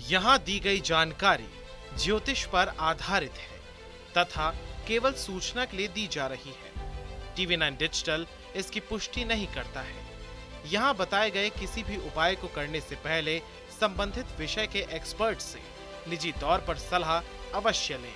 यहाँ दी गई जानकारी ज्योतिष पर आधारित है तथा केवल सूचना के लिए दी जा रही है। TV9 डिजिटल इसकी पुष्टि नहीं करता है। यहाँ बताए गए किसी भी उपाय को करने से पहले संबंधित विषय के एक्सपर्ट से निजी तौर पर सलाह अवश्य लें।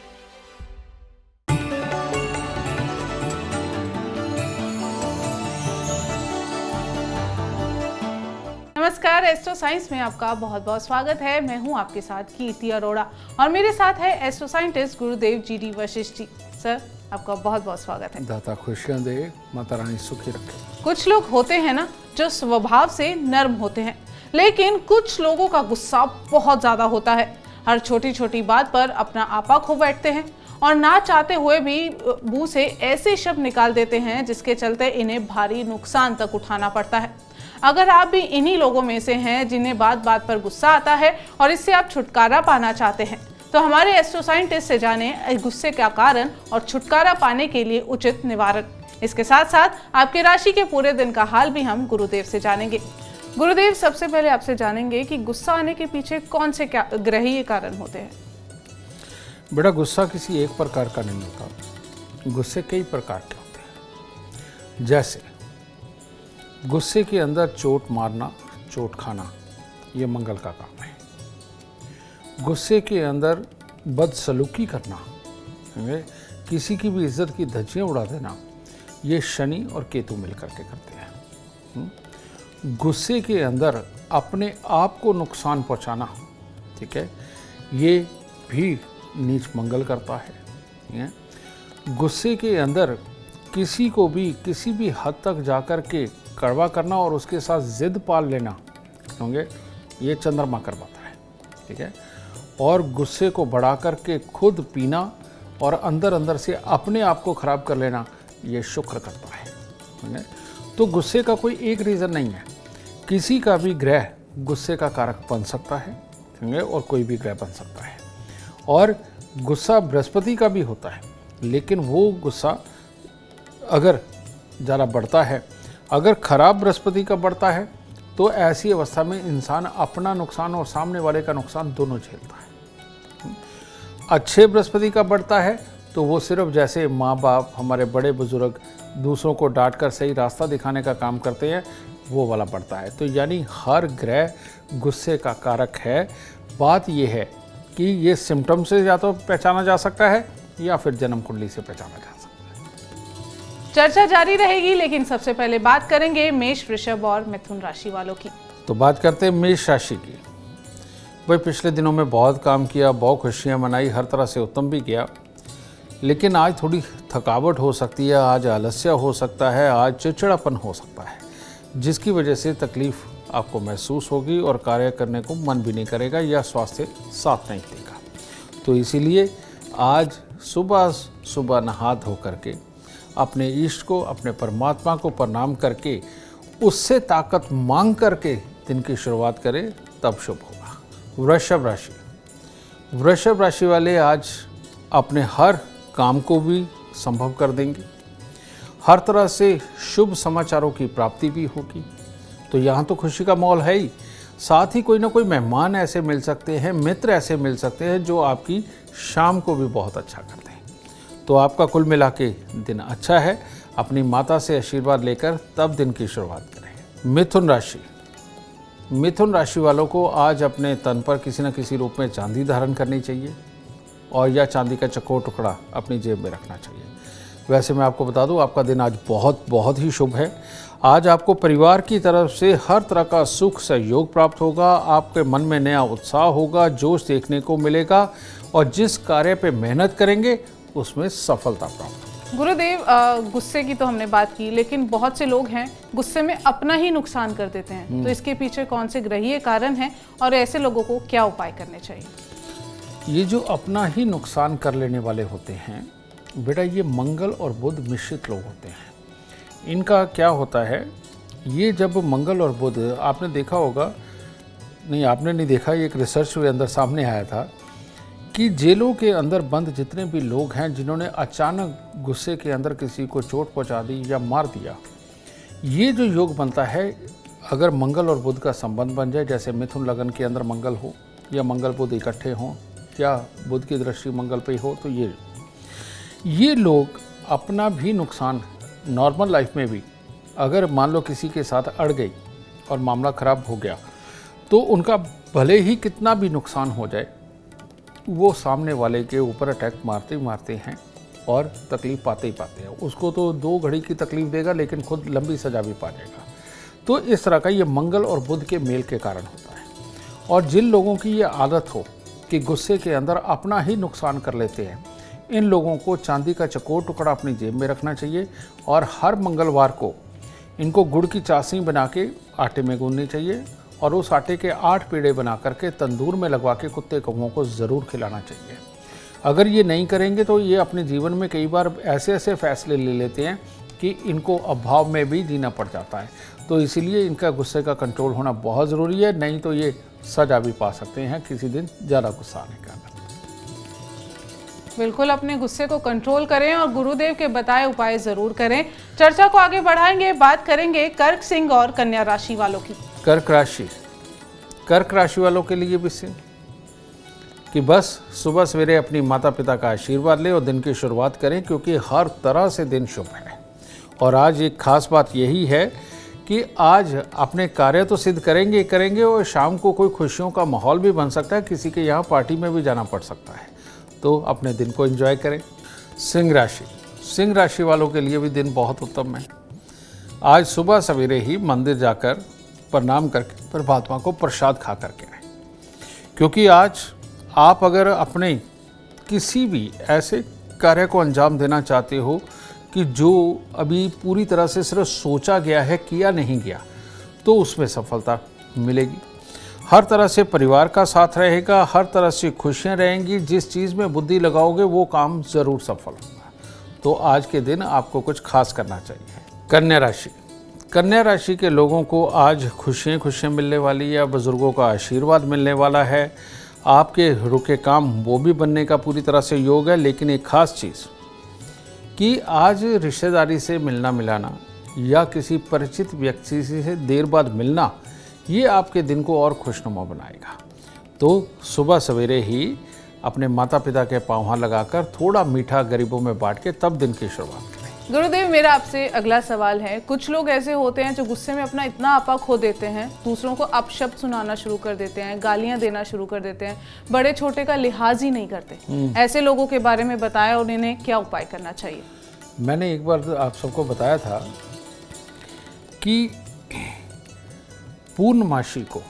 नमस्कार, एस्ट्रो साइंस में आपका बहुत बहुत स्वागत है। मैं हूं आपके साथ कीर्ति अरोड़ा और मेरे साथ है एस्ट्रो साइंटिस्ट गुरुदेव जी वशिष्ठ जी। सर, आपका बहुत बहुत स्वागत है। दाता खुशियां दे, माता रानी सुखी रखे। कुछ लोग होते हैं ना जो स्वभाव से नर्म होते हैं, लेकिन कुछ लोगों का गुस्सा बहुत ज्यादा होता है। हर छोटी छोटी बात पर अपना आपा खो बैठते हैं और ना चाहते हुए भी मुंह से ऐसे शब्द निकाल देते हैं जिसके चलते इन्हें भारी नुकसान तक उठाना पड़ता है। अगर आप भी इन्हीं लोगों में से हैं जिन्हें बात बात पर गुस्सा आता है और इससे आप छुटकारा पाना चाहते हैं, तो हमारे एस्ट्रो साइंटिस्ट से जाने गुस्से का कारण और छुटकारा पाने के लिए उचित निवारण। इसके साथ साथ आपके राशि के पूरे दिन का हाल भी हम गुरुदेव से जानेंगे। गुरुदेव, सबसे पहले आपसे जानेंगे कि गुस्सा आने के पीछे कौन से ग्रहीय कारण होते हैं? बेटा, गुस्सा किसी एक प्रकार का नहीं होता, गुस्से कई प्रकार के होते हैं। जैसे गुस्से के अंदर चोट मारना, चोट खाना, ये मंगल का काम है। गुस्से के अंदर बदसलूकी करना, किसी की भी इज्जत की धज्जियां उड़ा देना, ये शनि और केतु मिलकर के करते हैं। गुस्से के अंदर अपने आप को नुकसान पहुंचाना, ठीक है, ये भी नीच मंगल करता है। गुस्से के अंदर किसी को भी किसी भी हद तक जाकर के कड़वा करना और उसके साथ जिद पाल लेना, होंगे, ये चंद्रमा करवाता है, ठीक है। और गुस्से को बढ़ा करके खुद पीना और अंदर अंदर से अपने आप को खराब कर लेना, ये शुक्र करता है। तो गुस्से का कोई एक रीज़न नहीं है, किसी का भी ग्रह गुस्से का कारक बन सकता है और कोई भी ग्रह बन सकता है। और गुस्सा बृहस्पति का भी होता है, लेकिन वो गुस्सा अगर ज़रा बढ़ता है, अगर खराब बृहस्पति का बढ़ता है, तो ऐसी अवस्था में इंसान अपना नुकसान और सामने वाले का नुकसान दोनों झेलता है। अच्छे बृहस्पति का बढ़ता है तो वो सिर्फ जैसे माँ बाप, हमारे बड़े बुजुर्ग दूसरों को डांट कर सही रास्ता दिखाने का काम करते हैं, वो वाला बढ़ता है। तो यानी हर ग्रह गुस्से का कारक है। बात ये है कि ये सिम्टम से या तो पहचाना जा सकता है या फिर जन्म कुंडली से पहचाना जा सकता है। चर्चा जारी रहेगी, लेकिन सबसे पहले बात करेंगे मेष, वृषभ और मिथुन राशि वालों की। तो बात करते हैं मेष राशि की। भाई, पिछले दिनों में बहुत काम किया, बहुत खुशियां मनाई, हर तरह से उत्तम भी किया, लेकिन आज थोड़ी थकावट हो सकती है, आज आलस्य हो सकता है, आज चिड़चिड़ापन हो सकता है, जिसकी वजह से तकलीफ आपको महसूस होगी और कार्य करने को मन भी नहीं करेगा या स्वास्थ्य साथ नहीं देगा। तो इसीलिए आज सुबह सुबह नहा धो करके अपने इष्ट को, अपने परमात्मा को प्रणाम करके उससे ताकत मांग करके दिन की शुरुआत करें, तब शुभ होगा। वृषभ राशि, वृषभ राशि वाले आज अपने हर काम को भी संभव कर देंगे, हर तरह से शुभ समाचारों की प्राप्ति भी होगी। तो यहाँ तो खुशी का माहौल है ही, साथ ही कोई ना कोई मेहमान ऐसे मिल सकते हैं, मित्र ऐसे मिल सकते हैं जो आपकी शाम को भी बहुत अच्छा करते हैं। तो आपका कुल मिला के दिन अच्छा है। अपनी माता से आशीर्वाद लेकर तब दिन की शुरुआत करें। मिथुन राशि, मिथुन राशि वालों को आज अपने तन पर किसी न किसी रूप में चांदी धारण करनी चाहिए और या चांदी का चकोर टुकड़ा अपनी जेब में रखना चाहिए। वैसे मैं आपको बता दूं, आपका दिन आज बहुत ही शुभ है। आज आपको परिवार की तरफ से हर तरह का सुख सहयोग प्राप्त होगा, आपके मन में नया उत्साह होगा, जोश देखने को मिलेगा और जिस कार्य पे मेहनत करेंगे उसमें सफलता प्राप्त होगी। गुरुदेव, गुस्से की तो हमने बात की, लेकिन बहुत से लोग हैं गुस्से में अपना ही नुकसान कर देते हैं। तो इसके पीछे कौन से ग्रहीय कारण हैं और ऐसे लोगों को क्या उपाय करने चाहिए? ये जो अपना ही नुकसान कर लेने वाले होते हैं बेटा, ये मंगल और बुध मिश्रित लोग होते हैं। इनका क्या होता है, ये जब मंगल और बुध, आपने देखा होगा, नहीं आपने नहीं देखा, ये एक रिसर्च के अंदर सामने आया था कि जेलों के अंदर बंद जितने भी लोग हैं जिन्होंने अचानक गुस्से के अंदर किसी को चोट पहुंचा दी या मार दिया, ये जो योग बनता है, अगर मंगल और बुध का संबंध बन जाए, जैसे मिथुन लगन के अंदर मंगल हो या मंगल बुध इकट्ठे हों या बुध की दृष्टि मंगल पे हो, तो ये लोग अपना भी नुकसान नॉर्मल लाइफ में भी, अगर मान लो किसी के साथ अड़ गई और मामला ख़राब हो गया, तो उनका भले ही कितना भी नुकसान हो जाए, वो सामने वाले के ऊपर अटैक मारते मारते हैं और तकलीफ़ पाते ही पाते हैं। उसको तो 2 घड़ी की तकलीफ़ देगा लेकिन खुद लंबी सज़ा भी पा जाएगा। तो इस तरह का ये मंगल और बुध के मेल के कारण होता है। और जिन लोगों की ये आदत हो कि गुस्से के अंदर अपना ही नुकसान कर लेते हैं, इन लोगों को चांदी का चकोर टुकड़ा अपनी जेब में रखना चाहिए और हर मंगलवार को इनको गुड़ की चाशनी बना के आटे में गूंदनी चाहिए और उस आटे के 8 पेड़े बना करके तंदूर में लगवा के कुत्ते कौवों को ज़रूर खिलाना चाहिए। अगर ये नहीं करेंगे तो ये अपने जीवन में कई बार ऐसे ऐसे फैसले ले लेते हैं कि इनको अभाव में भी जीना पड़ जाता है। तो इसीलिए इनका गुस्से का कंट्रोल होना बहुत ज़रूरी है, नहीं तो ये सजा भी पा सकते हैं किसी दिन ज़्यादा गुस्सा आने का। बिल्कुल अपने गुस्से को कंट्रोल करें और गुरुदेव के बताए उपाय जरूर करें। चर्चा को आगे बढ़ाएंगे, बात करेंगे कर्क, सिंह और कन्या राशि वालों की। कर्क राशि वालों के लिए भी सिंह कि बस सुबह सवेरे अपनी माता पिता का आशीर्वाद लें और दिन की शुरुआत करें, क्योंकि हर तरह से दिन शुभ है। और आज एक खास बात यही है कि आज अपने कार्य तो सिद्ध करेंगे और शाम को कोई खुशियों का माहौल भी बन सकता है, किसी के यहाँ पार्टी में भी जाना पड़ सकता है, तो अपने दिन को एंजॉय करें। सिंह राशि वालों के लिए भी दिन बहुत उत्तम है। आज सुबह सवेरे ही मंदिर जाकर प्रणाम करके परमात्मा को प्रसाद खा करके आए, क्योंकि आज आप अगर अपने किसी भी ऐसे कार्य को अंजाम देना चाहते हो कि जो अभी पूरी तरह से सिर्फ सोचा गया है, किया नहीं गया, तो उसमें सफलता मिलेगी। हर तरह से परिवार का साथ रहेगा, हर तरह से खुशियां रहेंगी। जिस चीज़ में बुद्धि लगाओगे वो काम ज़रूर सफल होगा। तो आज के दिन आपको कुछ खास करना चाहिए। कन्या राशि के लोगों को आज खुशियां मिलने वाली है, बुजुर्गों का आशीर्वाद मिलने वाला है, आपके रुके काम वो भी बनने का पूरी तरह से योग है। लेकिन एक खास चीज़ कि आज रिश्तेदारी से मिलना मिलाना या किसी परिचित व्यक्ति से देर बाद मिलना, ये आपके दिन को और खुशनुमा बनाएगा। तो सुबह सवेरे ही अपने माता पिता के पाँव लगाकर थोड़ा मीठा गरीबों में बांट के तब दिन की शुरुआत करें। गुरुदेव, मेरा आपसे अगला सवाल है, कुछ लोग ऐसे होते हैं जो गुस्से में अपना इतना आपा खो देते हैं, दूसरों को अपशब्द सुनाना शुरू कर देते हैं, गालियां देना शुरू कर देते हैं, बड़े छोटे का लिहाज ही नहीं करते। ऐसे लोगों के बारे में बताया और इन्हें क्या उपाय करना चाहिए? मैंने एक बार आप सबको बताया था कि पूर्णमासी को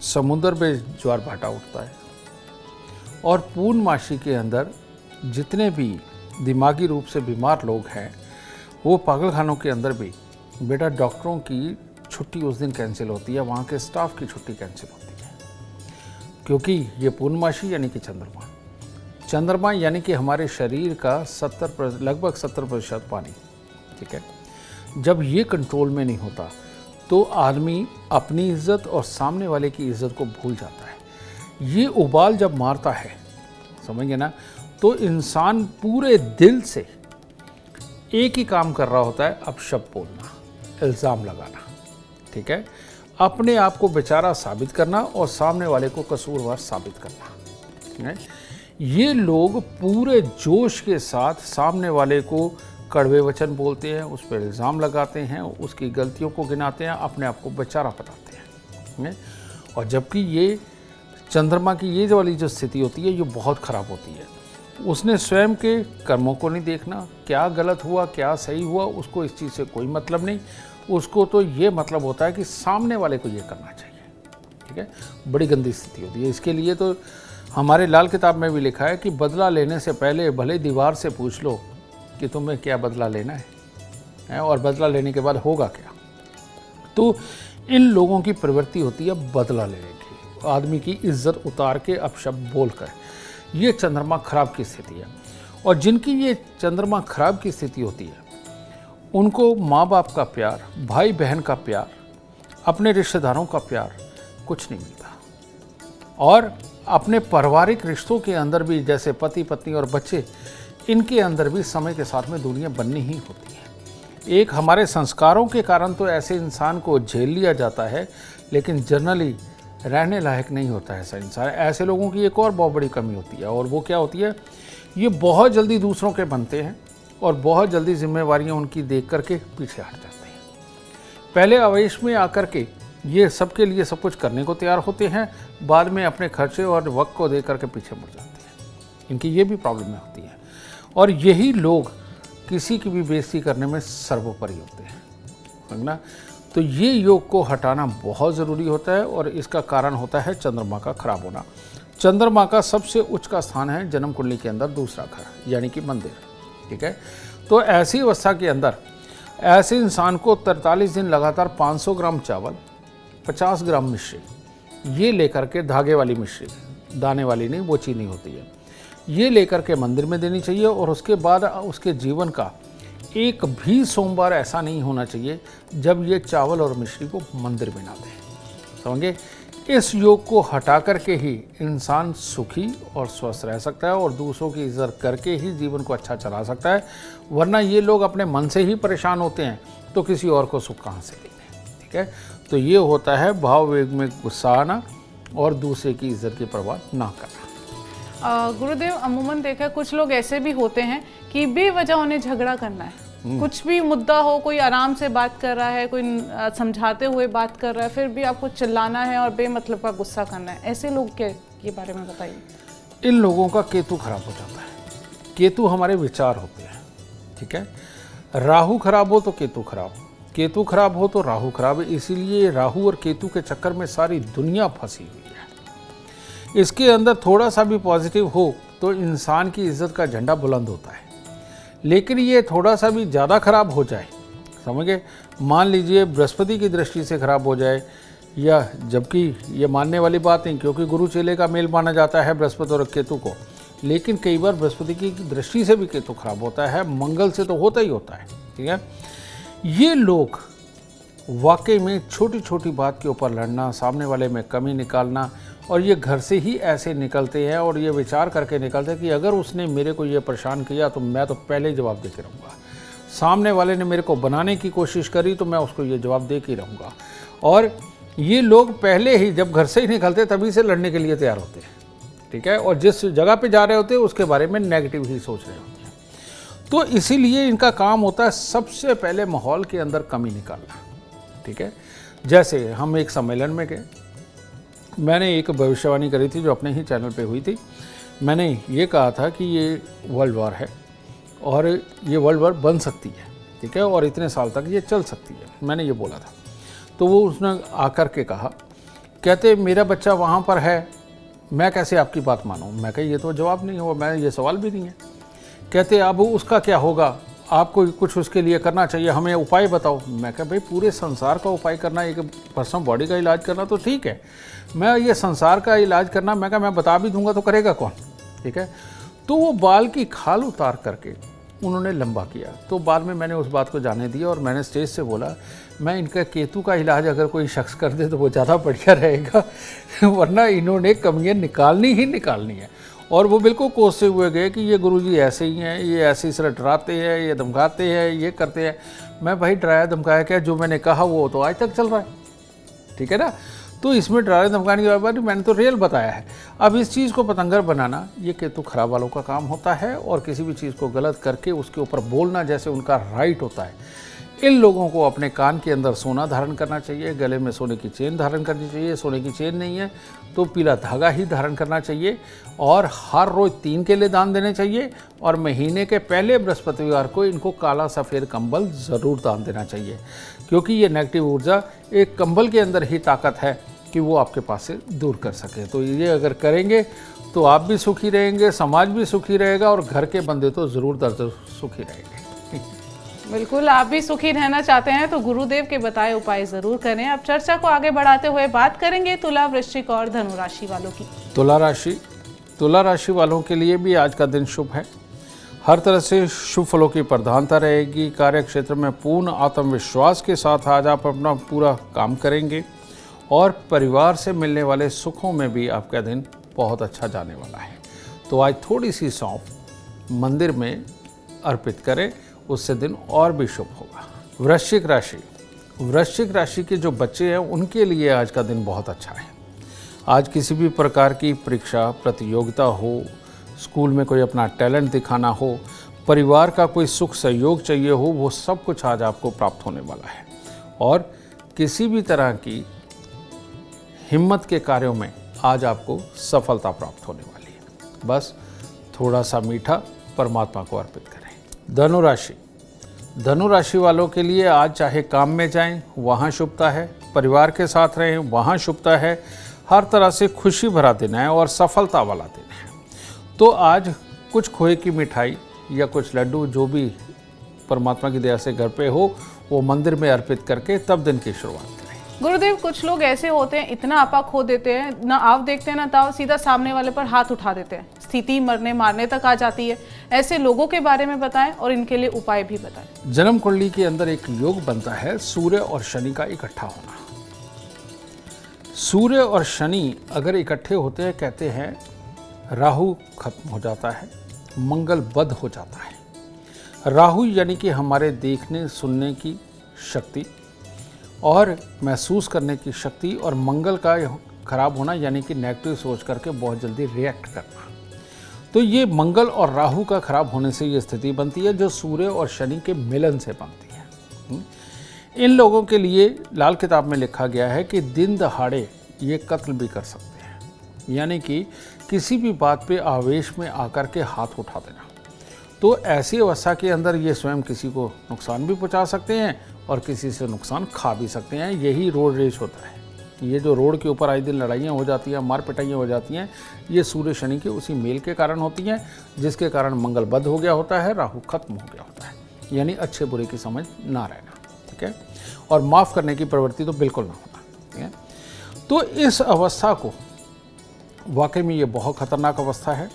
समुद्र में ज्वार भाटा उठता है और पूर्णमासी के अंदर जितने भी दिमागी रूप से बीमार लोग हैं, वो पागलखानों के अंदर भी बेटा डॉक्टरों की छुट्टी उस दिन कैंसिल होती है, वहाँ के स्टाफ की छुट्टी कैंसिल होती है, क्योंकि ये पूर्णमासी यानी कि चंद्रमा यानी कि हमारे शरीर का लगभग 70% पानी, ठीक है। जब ये कंट्रोल में नहीं होता तो आदमी अपनी इज्जत और सामने वाले की इज्जत को भूल जाता है। ये उबाल जब मारता है, समझिए ना, तो इंसान पूरे दिल से एक ही काम कर रहा होता है, अपशब्द बोलना, इल्ज़ाम लगाना, ठीक है, अपने आप को बेचारा साबित करना और सामने वाले को कसूरवार साबित करना, ठीक है। ये लोग पूरे जोश के साथ सामने वाले को कड़वे वचन बोलते हैं, उस पर इल्ज़ाम लगाते हैं, उसकी गलतियों को गिनाते हैं, अपने आप को बेचारा बताते हैं। और जबकि ये चंद्रमा की ये वाली जो स्थिति होती है, ये बहुत ख़राब होती है। उसने स्वयं के कर्मों को नहीं देखना, क्या गलत हुआ क्या सही हुआ, उसको इस चीज़ से कोई मतलब नहीं। उसको तो ये मतलब होता है कि सामने वाले को ये करना चाहिए, ठीक है। बड़ी गंदी स्थिति होती है। इसके लिए तो हमारे लाल किताब में भी लिखा है कि बदला लेने से पहले भले दीवार से पूछ लो कि तुम्हें क्या बदला लेना है और बदला लेने के बाद होगा क्या। तो इन लोगों की प्रवृत्ति होती है बदला लेने की, आदमी की इज्जत उतार के अपशब्द बोलकर। ये चंद्रमा खराब की स्थिति है। और जिनकी ये चंद्रमा खराब की स्थिति होती है, उनको माँ बाप का प्यार, भाई बहन का प्यार, अपने रिश्तेदारों का प्यार कुछ नहीं मिलता। और अपने पारिवारिक रिश्तों के अंदर भी, जैसे पति पत्नी और बच्चे, इनके अंदर भी समय के साथ में दूरियां बननी ही होती हैं। एक हमारे संस्कारों के कारण तो ऐसे इंसान को झेल लिया जाता है, लेकिन जनरली रहने लायक नहीं होता है ऐसा इंसान। ऐसे लोगों की एक और बहुत बड़ी कमी होती है, और वो क्या होती है, ये बहुत जल्दी दूसरों के बनते हैं और बहुत जल्दी जिम्मेवारियां उनकी देख करके पीछे हट जाते हैं। पहले आवेश में आकर के ये सबके लिए सब कुछ करने को तैयार होते हैं, बाद में अपने खर्चे और वक्त को दे करके पीछे मुड़ जाते हैं। इनकी ये भी प्रॉब्लमें होती हैं, और यही लोग किसी की भी बेइज्जती करने में सर्वोपरि होते हैं, समझना। तो ये योग को हटाना बहुत ज़रूरी होता है, और इसका कारण होता है चंद्रमा का खराब होना। चंद्रमा का सबसे उच्च का स्थान है जन्म कुंडली के अंदर दूसरा घर, यानी कि मंदिर, ठीक है। तो ऐसी अवस्था के अंदर ऐसे इंसान को 43 दिन लगातार 500 ग्राम चावल, 50 ग्राम मिश्री, ये लेकर के, धागे वाली मिश्री, दाने वाली नहीं, वो चीनी होती है, ये लेकर के मंदिर में देनी चाहिए। और उसके बाद उसके जीवन का एक भी सोमवार ऐसा नहीं होना चाहिए जब ये चावल और मिश्री को मंदिर में ना दें, समझे। इस योग को हटा करके ही इंसान सुखी और स्वस्थ रह सकता है, और दूसरों की इज्जत करके ही जीवन को अच्छा चला सकता है। वरना ये लोग अपने मन से ही परेशान होते हैं, तो किसी और को सुख कहाँ से देंगे, ठीक है। तो ये होता है भाव वेग में गुस्सा आना और दूसरे की इज्जत की परवाह ना करना। गुरुदेव, अमूमन देखा कुछ लोग ऐसे भी होते हैं कि बेवजह उन्हें झगड़ा करना है, कुछ भी मुद्दा हो, कोई आराम से बात कर रहा है, कोई समझाते हुए बात कर रहा है, फिर भी आपको चिल्लाना है और बेमतलब का गुस्सा करना है। ऐसे लोग के बारे में बताइए। इन लोगों का केतु खराब हो जाता है। केतु हमारे विचार होते हैं, ठीक है। राहु खराब हो तो केतु खराब, केतु खराब हो तो राहु खराब। इसीलिए राहु और केतु के चक्कर में सारी दुनिया फंसी हुई है। इसके अंदर थोड़ा सा भी पॉजिटिव हो तो इंसान की इज्जत का झंडा बुलंद होता है, लेकिन ये थोड़ा सा भी ज़्यादा खराब हो जाए, समझे, मान लीजिए बृहस्पति की दृष्टि से खराब हो जाए, या जबकि ये मानने वाली बात नहीं, क्योंकि गुरु चेले का मेल माना जाता है बृहस्पति और केतु को, लेकिन कई बार बृहस्पति की दृष्टि से भी केतु खराब होता है, मंगल से तो होता ही होता है, ठीक है। ये लोग वाकई में छोटी छोटी बात के ऊपर लड़ना, सामने वाले में कमी निकालना, और ये घर से ही ऐसे निकलते हैं और ये विचार करके निकलते हैं कि अगर उसने मेरे को ये परेशान किया तो मैं तो पहले ही जवाब दे के रहूँगा, सामने वाले ने मेरे को बनाने की कोशिश करी तो मैं उसको ये जवाब दे के रहूँगा। और ये लोग पहले ही जब घर से ही निकलते तभी से लड़ने के लिए तैयार होते हैं, ठीक है, और जिस जगह पे जा रहे होते हैं उसके बारे में नेगेटिव ही सोच रहे होते हैं। तो इसीलिए इनका काम होता है सबसे पहले माहौल के अंदर कमी निकालना, ठीक है। जैसे हम एक सम्मेलन में गए, मैंने एक भविष्यवाणी करी थी जो अपने ही चैनल पे हुई थी। मैंने ये कहा था कि ये वर्ल्ड वॉर है और ये वर्ल्ड वॉर बन सकती है, ठीक है, और इतने साल तक ये चल सकती है, मैंने ये बोला था। तो वो उसने आकर के कहा, कहते मेरा बच्चा वहाँ पर है, मैं कैसे आपकी बात मानूँ। मैं कहा ये तो जवाब नहीं हुआ, मैं ये सवाल भी नहीं है। कहते अब उसका क्या होगा, आपको कुछ उसके लिए करना चाहिए, हमें उपाय बताओ। मैं कहा भाई पूरे संसार का उपाय करना, एक पर्सनल बॉडी का इलाज करना तो ठीक है, मैं ये संसार का इलाज करना, मैं कहा मैं बता भी दूंगा तो करेगा कौन, ठीक है। तो वो बाल की खाल उतार करके उन्होंने लंबा किया। तो बाद में मैंने उस बात को जाने दिया और मैंने स्टेज से बोला, मैं इनका केतु का इलाज अगर कोई शख्स कर दे तो वो ज़्यादा बढ़िया रहेगा, वरना इन्होंने कमियाँ निकालनी ही निकालनी है। और वो बिल्कुल कोसते हुए गए कि ये गुरुजी ऐसे ही हैं, ये ऐसे इस तरह डराते हैं, ये धमकाते हैं, ये करते हैं। मैं भाई डराया धमकाया क्या, जो मैंने कहा वो तो आज तक चल रहा है, ठीक है ना। तो इसमें डराने धमकाने की बात, मैंने तो रियल बताया है। अब इस चीज़ को पतंगर बनाना ये केतु खराब वालों का काम होता है, और किसी भी चीज़ को गलत करके उसके ऊपर बोलना जैसे उनका राइट होता है। इन लोगों को अपने कान के अंदर सोना धारण करना चाहिए, गले में सोने की चेन धारण करनी चाहिए, सोने की चेन नहीं है तो पीला धागा ही धारण करना चाहिए, और हर रोज़ 3 केले दान देने चाहिए, और महीने के पहले बृहस्पतिवार को इनको काला सफ़ेद कंबल ज़रूर दान देना चाहिए, क्योंकि ये नेगेटिव ऊर्जा एक कंबल के अंदर ही ताकत है कि वो आपके पास से दूर कर सके। तो ये अगर करेंगे तो आप भी सुखी रहेंगे, समाज भी सुखी रहेगा, और घर के बंदे तो ज़रूर दर्द सुखी रहेंगे। बिल्कुल, आप भी सुखी रहना चाहते हैं तो गुरुदेव के बताए उपाय जरूर करें। अब चर्चा को आगे बढ़ाते हुए बात करेंगे तुला, वृश्चिक और धनु राशि वालों की। तुला राशि वालों के लिए भी आज का दिन शुभ है। हर तरह से शुभ फलों की प्रधानता रहेगी। कार्य क्षेत्र में पूर्ण आत्मविश्वास के साथ आज आप अपना पूरा काम करेंगे, और परिवार से मिलने वाले सुखों में भी आपका दिन बहुत अच्छा जाने वाला है। तो आज थोड़ी सी सौंफ मंदिर में अर्पित करें, उससे दिन और भी शुभ होगा। वृश्चिक राशि के जो बच्चे हैं उनके लिए आज का दिन बहुत अच्छा है। आज किसी भी प्रकार की परीक्षा प्रतियोगिता हो, स्कूल में कोई अपना टैलेंट दिखाना हो, परिवार का कोई सुख सहयोग चाहिए हो, वो सब कुछ आज आपको प्राप्त होने वाला है। और किसी भी तरह की हिम्मत के कार्यों में आज आपको सफलता प्राप्त होने वाली है। बस थोड़ा सा मीठा परमात्मा को अर्पित करें। धनुराशि, धनुराशि वालों के लिए आज चाहे काम में जाएं, वहाँ शुभता है, परिवार के साथ रहें, वहाँ शुभता है। हर तरह से खुशी भरा दिन है और सफलता वाला दिन है। तो आज कुछ खोए की मिठाई या कुछ लड्डू जो भी परमात्मा की दया से घर पे हो, वो मंदिर में अर्पित करके तब दिन की शुरुआत करें। गुरुदेव, कुछ लोग ऐसे होते हैं, इतना आपा खो देते हैं, ना आप देखते हैं ना ताव, सीधा सामने वाले पर हाथ उठा देते हैं, स्थिति मरने मारने तक आ जाती है। ऐसे लोगों के बारे में बताएं और इनके लिए उपाय भी बताएं। जन्म कुंडली के अंदर एक योग बनता है सूर्य और शनि का इकट्ठा होना। सूर्य और शनि अगर इकट्ठे होते हैं, कहते हैं राहु खत्म हो जाता है, मंगल बद हो जाता है। राहु यानी कि हमारे देखने सुनने की शक्ति और महसूस करने की शक्ति, और मंगल का खराब होना यानी कि नेगेटिव सोच करके बहुत जल्दी रिएक्ट करना। तो ये मंगल और राहु का खराब होने से ये स्थिति बनती है जो सूर्य और शनि के मिलन से बनती है। इन लोगों के लिए लाल किताब में लिखा गया है कि दिन दहाड़े ये कत्ल भी कर सकते हैं, यानी कि किसी भी बात पे आवेश में आकर के हाथ उठा देना। तो ऐसी अवस्था के अंदर ये स्वयं किसी को नुकसान भी पहुंचा सकते हैं और किसी से नुकसान खा भी सकते हैं। यही रोड रेस होता है। ये जो रोड के ऊपर आए दिन लड़ाइयाँ हो जाती हैं, मार पिटाइयाँ हो जाती हैं, ये सूर्य शनि के उसी मेल के कारण होती हैं, जिसके कारण मंगल बद हो गया होता है, राहु खत्म हो गया होता है, यानी अच्छे बुरे की समझ ना रहना। ठीक है, और माफ़ करने की प्रवृत्ति तो बिल्कुल ना होना। ठीक है, तो इस अवस्था को वाकई में ये बहुत खतरनाक अवस्था है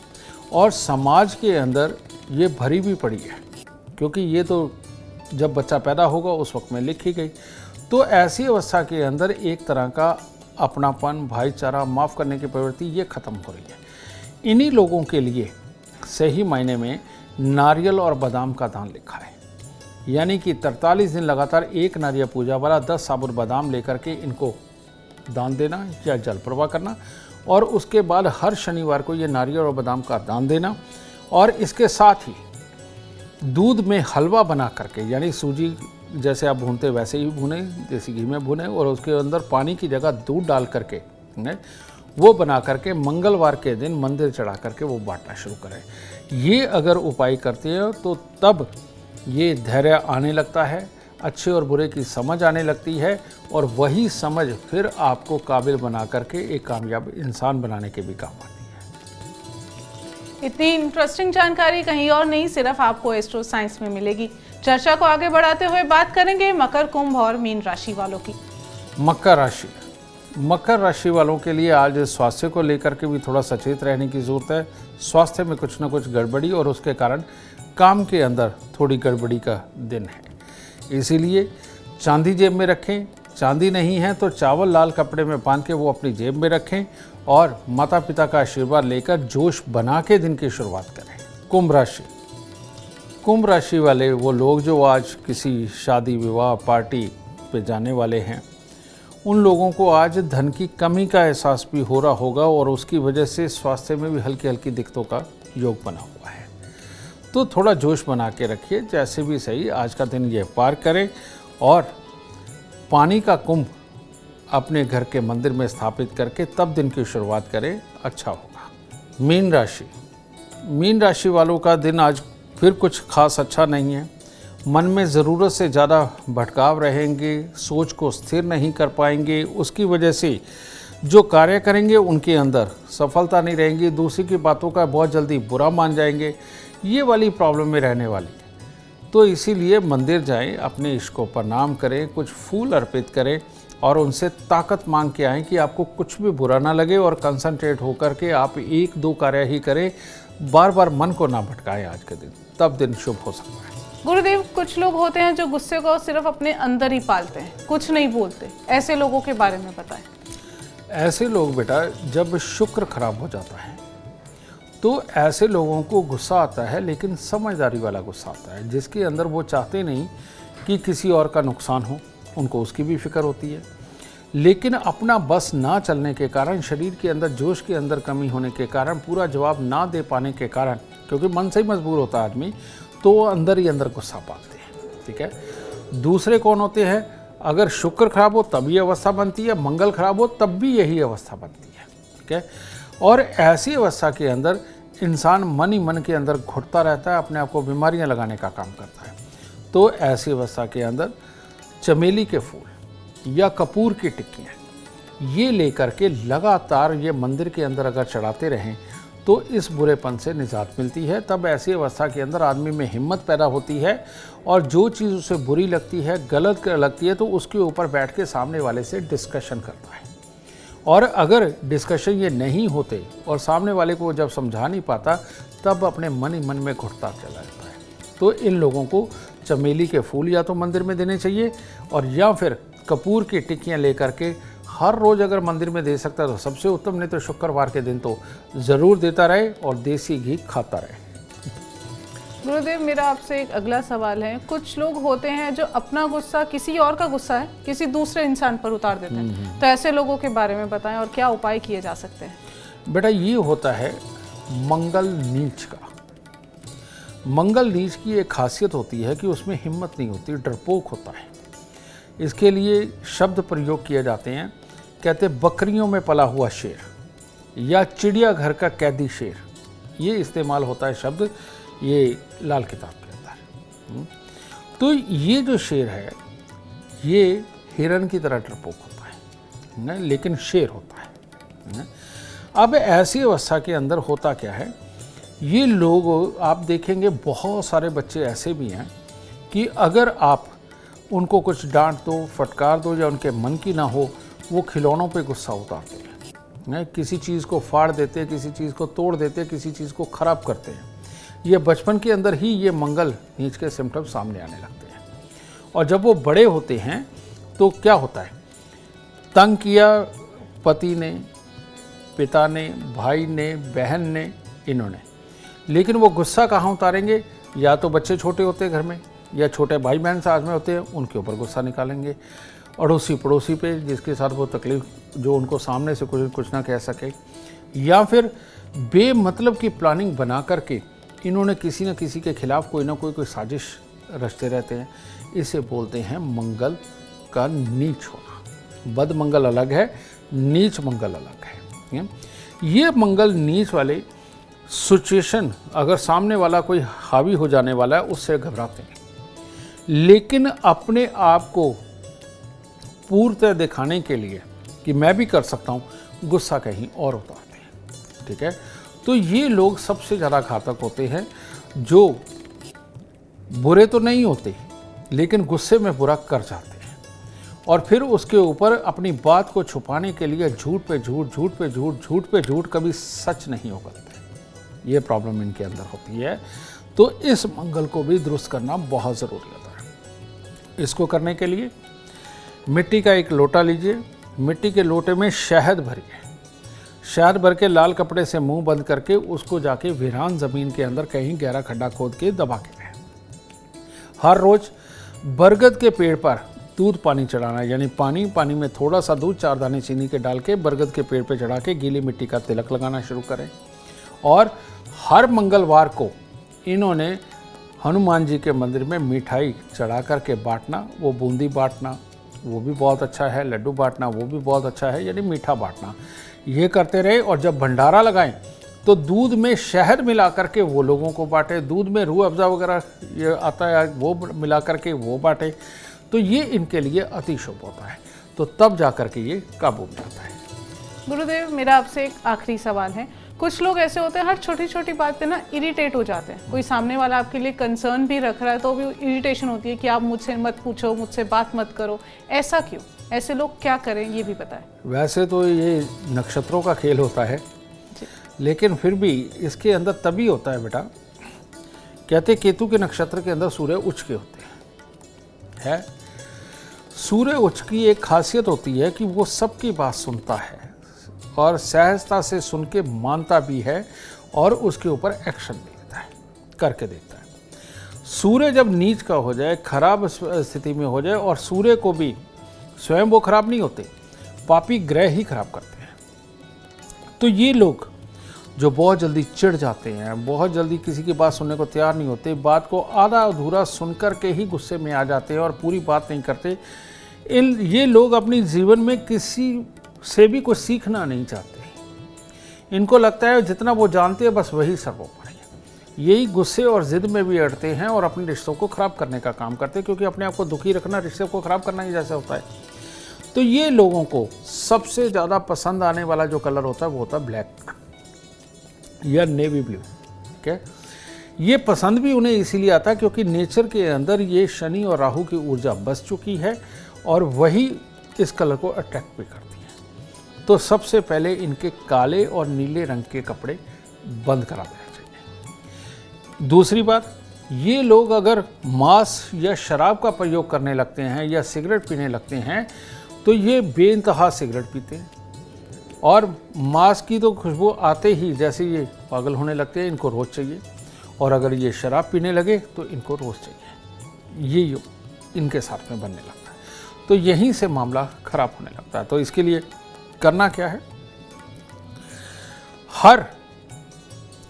और समाज के अंदर ये भरी भी पड़ी है, क्योंकि ये तो जब बच्चा पैदा होगा उस वक्त में लिखी गई। तो ऐसी अवस्था के अंदर एक तरह का अपनापन, भाईचारा, माफ़ करने की प्रवृत्ति ये ख़त्म हो रही है। इन्हीं लोगों के लिए सही मायने में नारियल और बादाम का दान लिखा है, यानी कि 43 दिन लगातार एक नारियल पूजा वाला 10 साबुत बादाम लेकर के इनको दान देना या जल प्रवाह करना, और उसके बाद हर शनिवार को ये नारियल और बादाम का दान देना। और इसके साथ ही दूध में हलवा बना करके, यानी सूजी जैसे आप भूनते वैसे ही भुने, देसी घी में भुने, और उसके अंदर पानी की जगह दूध डाल करके वो बना करके मंगलवार के दिन मंदिर चढ़ा करके वो बांटना शुरू करें। ये अगर उपाय करते हैं तो तब ये धैर्य आने लगता है, अच्छे और बुरे की समझ आने लगती है, और वही समझ फिर आपको काबिल बना करके एक कामयाब इंसान बनाने के भी काम आती है। इतनी इंटरेस्टिंग जानकारी कहीं और नहीं, सिर्फ आपको एस्ट्रो साइंस में मिलेगी। चर्चा को आगे बढ़ाते हुए बात करेंगे मकर, कुंभ और मीन राशि वालों की। मकर राशि, मकर राशि वालों के लिए आज स्वास्थ्य को लेकर के भी थोड़ा सचेत रहने की ज़रूरत है। स्वास्थ्य में कुछ ना कुछ गड़बड़ी और उसके कारण काम के अंदर थोड़ी गड़बड़ी का दिन है, इसीलिए चांदी जेब में रखें। चांदी नहीं है तो चावल लाल कपड़े में बांध के वो अपनी जेब में रखें और माता पिता का आशीर्वाद लेकर जोश बना के दिन की शुरुआत करें। कुंभ राशि, कुंभ राशि वाले वो लोग जो आज किसी शादी विवाह पार्टी पे जाने वाले हैं, उन लोगों को आज धन की कमी का एहसास भी हो रहा होगा और उसकी वजह से स्वास्थ्य में भी हल्की हल्की दिक्कतों का योग बना हुआ है। तो थोड़ा जोश बना के रखिए, जैसे भी सही आज का दिन ये पार करें और पानी का कुंभ अपने घर के मंदिर में स्थापित करके तब दिन की शुरुआत करें, अच्छा होगा। मीन राशि, मीन राशि वालों का दिन आज फिर कुछ खास अच्छा नहीं है। मन में ज़रूरत से ज़्यादा भटकाव रहेंगे, सोच को स्थिर नहीं कर पाएंगे, उसकी वजह से जो कार्य करेंगे उनके अंदर सफलता नहीं रहेंगी, दूसरी की बातों का बहुत जल्दी बुरा मान जाएंगे, ये वाली प्रॉब्लम में रहने वाली है। तो इसीलिए मंदिर जाएं, अपने इष्ट को प्रणाम करें, कुछ फूल अर्पित करें और उनसे ताकत मांग के आएँ कि आपको कुछ भी बुरा ना लगे और कंसंट्रेट होकर के आप 1-2 कार्य ही करें, बार बार मन को ना भटकाएं आज के दिन, तब दिन शुभ हो सकता है। गुरुदेव, कुछ लोग होते हैं जो गुस्से को सिर्फ अपने अंदर ही पालते हैं, कुछ नहीं बोलते, ऐसे लोगों के बारे में बताएं। ऐसे लोग बेटा, जब शुक्र खराब हो जाता है तो ऐसे लोगों को गुस्सा आता है, लेकिन समझदारी वाला गुस्सा आता है, जिसके अंदर वो चाहते नहीं कि किसी और का नुकसान हो, उनको उसकी भी फिक्र होती है। लेकिन अपना बस ना चलने के कारण, शरीर के अंदर जोश के अंदर कमी होने के कारण, पूरा जवाब ना दे पाने के कारण, क्योंकि मन से ही मजबूर होता है आदमी, तो वो अंदर ही अंदर गुस्सा पालते हैं। ठीक है। दूसरे कौन होते हैं? अगर शुक्र खराब हो तब ये अवस्था बनती है, मंगल खराब हो तब भी यही अवस्था बनती है। ठीक है। और ऐसी अवस्था के अंदर इंसान मन ही मन के अंदर घुटता रहता है, अपने आप को बीमारियां लगाने का काम करता है। तो ऐसी अवस्था के अंदर चमेली के फूल या कपूर की टिक्कियाँ ये लेकर के लगातार ये मंदिर के अंदर अगर चढ़ाते रहें तो इस बुरेपन से निजात मिलती है। तब ऐसी अवस्था के अंदर आदमी में हिम्मत पैदा होती है और जो चीज़ उसे बुरी लगती है, गलत लगती है, तो उसके ऊपर बैठ के सामने वाले से डिस्कशन करता है। और अगर डिस्कशन ये नहीं होते और सामने वाले को जब समझा नहीं पाता, तब अपने मन ही मन में घुटता चला जाता है। तो इन लोगों को चमेली के फूल या तो मंदिर में देने चाहिए, और या फिर कपूर की टिक्कियाँ लेकर के हर रोज़ अगर मंदिर में दे सकता है तो सबसे उत्तम, नहीं तो शुक्रवार के दिन तो ज़रूर देता रहे और देसी घी खाता रहे। गुरुदेव, मेरा आपसे एक अगला सवाल है। कुछ लोग होते हैं जो अपना गुस्सा, किसी और का गुस्सा है, किसी दूसरे इंसान पर उतार देते हैं, तो ऐसे लोगों के बारे में बताएं और क्या उपाय किए जा सकते हैं? बेटा, ये होता है मंगल नीच का। मंगल नीच की एक खासियत होती है कि उसमें हिम्मत नहीं होती, डरपोक होता है। इसके लिए शब्द प्रयोग किए जाते हैं, कहते बकरियों में पला हुआ शेर या चिड़ियाघर का कैदी शेर, ये इस्तेमाल होता है शब्द ये लाल किताब के अंदर। तो ये जो शेर है ये हिरन की तरह डरपोक होता है ना, लेकिन शेर होता है ना। अब ऐसी अवस्था के अंदर होता क्या है, ये लोग आप देखेंगे बहुत सारे बच्चे ऐसे भी हैं कि अगर आप उनको कुछ डांट दो, फटकार दो या उनके मन की ना हो, वो खिलौनों पे गुस्सा उतारते हैं, किसी चीज़ को फाड़ देते हैं, किसी चीज़ को तोड़ देते हैं, किसी चीज़ को ख़राब करते हैं। ये बचपन के अंदर ही ये मंगल नीच के सिम्टम्स सामने आने लगते हैं। और जब वो बड़े होते हैं तो क्या होता है, तंग किया पति ने, पिता ने, भाई ने, बहन ने, इन्होंने, लेकिन वो गुस्सा कहाँ उतारेंगे? या तो बच्चे छोटे होते हैं घर में, या छोटे भाई बहन साथ में होते हैं, उनके ऊपर गुस्सा निकालेंगे, अड़ोसी पड़ोसी पे जिसके साथ वो तकलीफ, जो उनको सामने से कुछ ना कह सके, या फिर बेमतलब की प्लानिंग बना करके इन्होंने किसी न किसी के खिलाफ कोई ना कोई साजिश रचते रहते हैं। इसे बोलते हैं मंगल का नीच होना। बद मंगल अलग है, नीच मंगल अलग है। ये मंगल नीच वाले सिचुएशन अगर सामने वाला कोई हावी हो जाने वाला है उससे घबराते हैं, लेकिन अपने आप को पूर्णतः दिखाने के लिए कि मैं भी कर सकता हूँ, गुस्सा कहीं और उतारते हैं। ठीक है। तो ये लोग सबसे ज़्यादा घातक होते हैं, जो बुरे तो नहीं होते लेकिन गुस्से में बुरा कर जाते हैं और फिर उसके ऊपर अपनी बात को छुपाने के लिए झूठ पे झूठ, झूठ पे झूठ, झूठ पे झूठ, कभी सच नहीं उगलते। ये प्रॉब्लम इनके अंदर होती है। तो इस मंगल को भी दुरुस्त करना बहुत ज़रूरी होता है। इसको करने के लिए मिट्टी का एक लोटा लीजिए, मिट्टी के लोटे में शहद भरिए, शहद भर के लाल कपड़े से मुंह बंद करके उसको जाके वीरान ज़मीन के अंदर कहीं गहरा खड्डा खोद के दबा के रहें। हर रोज़ बरगद के पेड़ पर दूध पानी चढ़ाना, यानी पानी में थोड़ा सा दूध, 4 दाने चीनी के डाल के बरगद के पेड़ पे चढ़ा के गीली मिट्टी का तिलक लगाना शुरू करें। और हर मंगलवार को इन्होंने हनुमान जी के मंदिर में मिठाई चढ़ा करके बांटना, वो बूंदी बांटना वो भी बहुत अच्छा है, लड्डू बांटना वो भी बहुत अच्छा है, यानी मीठा बांटना, ये करते रहे। और जब भंडारा लगाएं तो दूध में शहद मिला करके वो लोगों को बांटे, दूध में रूह अफ़ज़ा वगैरह ये आता है वो मिला करके वो बांटे, तो ये इनके लिए अति शुभ होता है। तो तब जा कर के ये काबू में आता है। गुरुदेव, मेरा आपसे एक आखिरी सवाल है। कुछ लोग ऐसे होते हैं हर छोटी छोटी बात पे ना इरिटेट हो जाते हैं। कोई सामने वाला आपके लिए कंसर्न भी रख रहा है तो भी इरिटेशन होती है कि आप मुझसे मत पूछो, मुझसे बात मत करो। ऐसा क्यों? ऐसे लोग क्या करें ये भी बताएं। वैसे तो ये नक्षत्रों का खेल होता है, लेकिन फिर भी इसके अंदर तभी होता है बेटा, कहते केतु के नक्षत्र के अंदर सूर्य उच्च के होते हैं। सूर्य उच्च की एक खासियत होती है कि वो सबकी बात सुनता है और सहजता से सुन के मानता भी है और उसके ऊपर एक्शन भी लेता है, करके देता है। सूर्य जब नीच का हो जाए, खराब स्थिति में हो जाए, और सूर्य को भी स्वयं वो खराब नहीं होते, पापी ग्रह ही खराब करते हैं। तो ये लोग जो बहुत जल्दी चिढ़ जाते हैं, बहुत जल्दी किसी की बात सुनने को तैयार नहीं होते, बात को आधा अधूरा सुनकर के ही गुस्से में आ जाते हैं और पूरी बात नहीं करते, ये लोग अपनी जीवन में किसी से भी कुछ सीखना नहीं चाहते। इनको लगता है जितना वो जानते हैं बस वही सर्वोपरि है। यही गुस्से और जिद में भी अड़ते हैं और अपने रिश्तों को खराब करने का काम करते हैं, क्योंकि अपने आप को दुखी रखना रिश्ते को खराब करना ही जैसे होता है। तो ये लोगों को सबसे ज़्यादा पसंद आने वाला जो कलर होता है वो होता है ब्लैक या नेवी ब्लू। ठीक है, ये पसंद भी उन्हें इसीलिए आता है क्योंकि नेचर के अंदर ये शनि और राहु की ऊर्जा बस चुकी है और वही इस कलर को अट्रैक्ट भी करती है। तो सबसे पहले इनके काले और नीले रंग के कपड़े बंद करा देना चाहिए। दूसरी बात, ये लोग अगर मांस या शराब का प्रयोग करने लगते हैं या सिगरेट पीने लगते हैं तो ये बेइंतहा सिगरेट पीते हैं और मांस की तो खुशबू आते ही जैसे ये पागल होने लगते हैं, इनको रोज़ चाहिए। और अगर ये शराब पीने लगे तो इनको रोज़ चाहिए। ये योग इनके साथ में बनने लगता है, तो यहीं से मामला खराब होने लगता है। तो इसके लिए करना क्या है, हर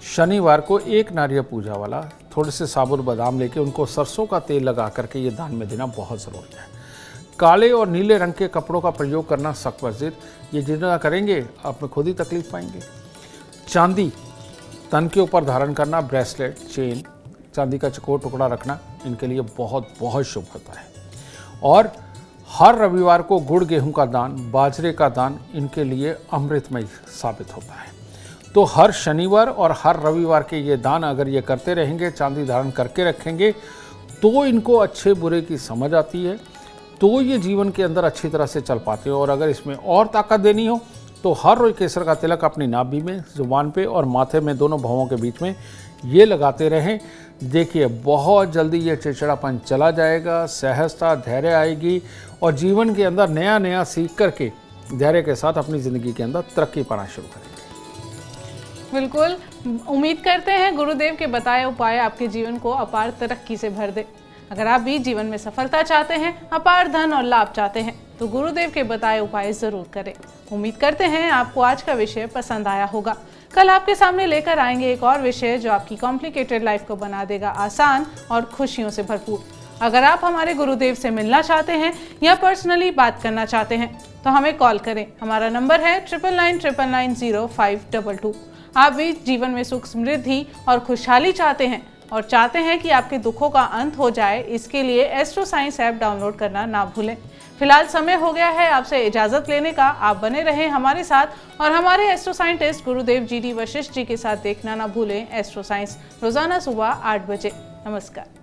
शनिवार को एक नारियल पूजा वाला थोड़े से साबुत बादाम लेके उनको सरसों का तेल लगा करके ये दान में देना बहुत ज़रूरी है। काले और नीले रंग के कपड़ों का प्रयोग करना सख्त वर्जित, ये जितना करेंगे आप में खुद ही तकलीफ पाएंगे। चांदी तन के ऊपर धारण करना, ब्रेसलेट, चेन, चांदी का चकोर टुकड़ा रखना इनके लिए बहुत बहुत शुभ होता है। और हर रविवार को गुड़ गेहूं का दान, बाजरे का दान इनके लिए अमृतमय साबित होता है। तो हर शनिवार और हर रविवार के ये दान अगर ये करते रहेंगे, चांदी धारण करके रखेंगे, तो इनको अच्छे बुरे की समझ आती है, तो ये जीवन के अंदर अच्छी तरह से चल पाते हो। और अगर इसमें और ताकत देनी हो तो हर रोज केसर का तिलक अपनी नाभि में, जुबान पे और माथे में, दोनों भवों के बीच में ये लगाते रहें। देखिए बहुत जल्दी ये चिड़चिड़ापन चला जाएगा, सहजता, धैर्य आएगी और जीवन के अंदर नया नया सीख करके धैर्य के साथ अपनी ज़िंदगी के अंदर तरक्की पाना शुरू करेंगे। बिल्कुल, उम्मीद करते हैं गुरुदेव के बताए उपाय आपके जीवन को अपार तरक्की से भर दे। अगर आप भी जीवन में सफलता चाहते हैं, अपार धन और लाभ चाहते हैं, तो गुरुदेव के बताए उपाय जरूर करें। उम्मीद करते हैं आपको आज का विषय पसंद आया होगा। कल आपके सामने लेकर आएंगे एक और विषय जो आपकी कॉम्प्लिकेटेड लाइफ को बना देगा आसान और खुशियों से भरपूर। अगर आप हमारे गुरुदेव से मिलना चाहते हैं या पर्सनली बात करना चाहते हैं तो हमें कॉल करें। हमारा नंबर है 9999900522। आप भी जीवन में सुख, समृद्धि और खुशहाली चाहते हैं और चाहते हैं कि आपके दुखों का अंत हो जाए, इसके लिए एस्ट्रो साइंस ऐप डाउनलोड करना ना भूलें। फिलहाल समय हो गया है आपसे इजाजत लेने का। आप बने रहें हमारे साथ और हमारे एस्ट्रो साइंटिस्ट गुरुदेव जी डी वशिष्ठ जी के साथ देखना ना भूलें एस्ट्रो साइंस, रोजाना सुबह 8 बजे। नमस्कार।